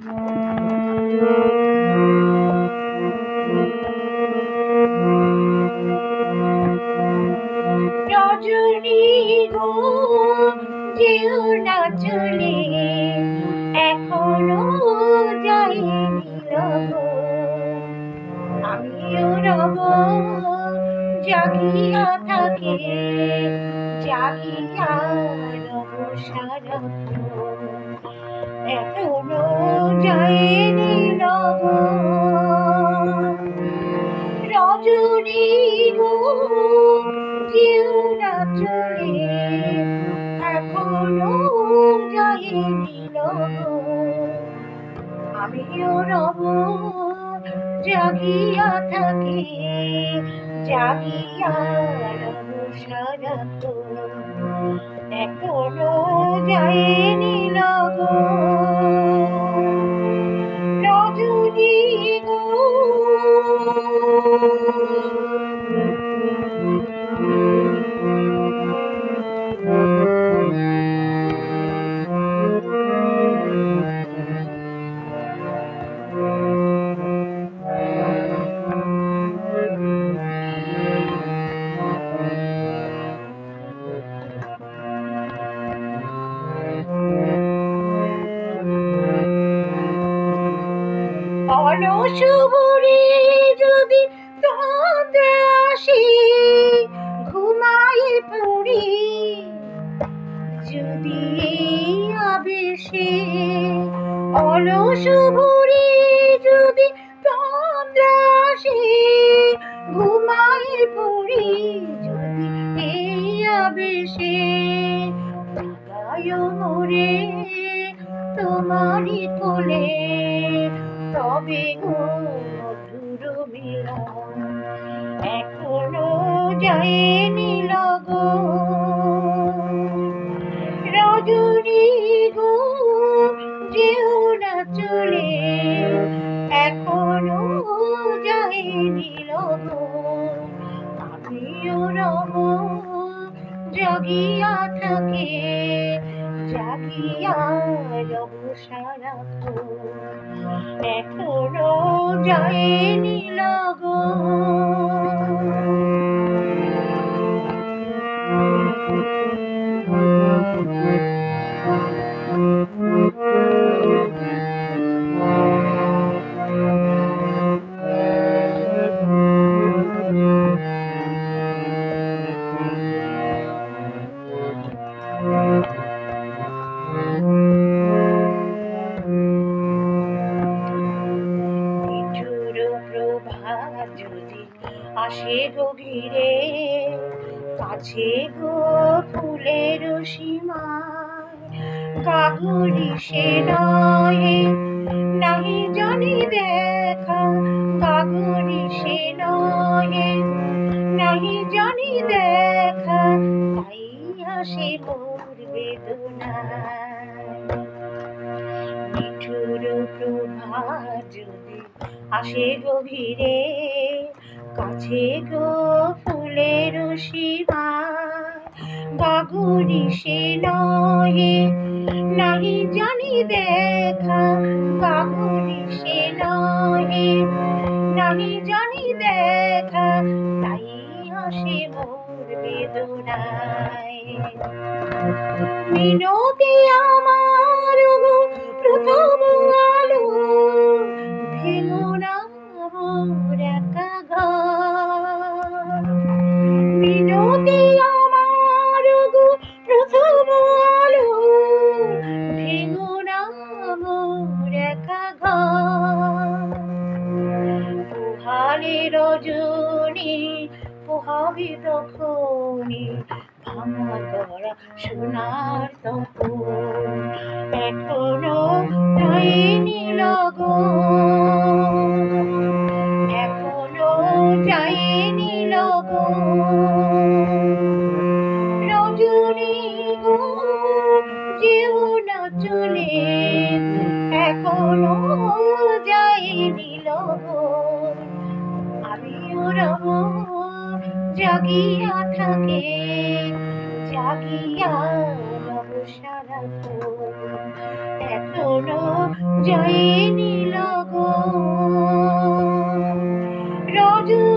রজনী গো যেও না চলে, এখনো যায়নি লগন। আমিও রব জাগিয়া থাকে, জাগিয়া রব সারাক্ষণ। এখনো যায়নি লগন। রজনী গো যেও না চলে, এখনো যায়নি লগন। আমিও রব জাগিয়া থাকে, জাগিয়া রব সারাক্ষণ। এখনো যায়নি লগন। রজনী গো অলস ভোরে যদি তন্দ্রা আসে, ঘুমায়ে পড়ি যদি আবেশে। অলস ভোরে যদি তন্দ্রা আসে, ঘুমায়ে পড়ি যদি আবেশে। জাগায় মোরে তোমারই কোলে, তবে গো মধুর মিলন। এখনো যায়নি লগন। রজনী গো যেও না চলে, এখনো যায়নি লগন। আমিও রব জাগিয়া থাকে, জাগিয়া রব সারাক্ষণ। এখনো যায়নি লগন। প্রভাত যদি আসে গভীরে, কাছে গো ফুলের সীমায়। গাগুরি সে নহে নাহি জানি দেখা, গাগুরি সে নহে নাহি জানি দেখা, তাই আসে মোর বেদনায়। নিঠুর প্রভাত যদি আসে গভীরে, কাছে গো ফুলের সীমায়। গাগুরি সে নহে নাহি জানি দেখা, গাগুরি সে নহে নাহি জানি দেখা, তাই আসে মোর বেদনায়। মিনতি আমার গো প্রথম আলো, ভেঙো না মোর একা ঘর। মিনতি আমার গো প্রথম আলো, ভেঙো না মোর একা ঘর। পোহালে রজনী পোহাবি তখনই, ভাঙা গড়া সোনার তপন। এখনো যায়নি লগন, এখনো যায়নি লগন। রজনী গো যেও না চলে, এখনো যায়নি লগন। আমিও রব জাগিয়া থাকে, জাগিয়া রব সারাক্ষণ। এখনো এখনো যায়নি লগন। রজনী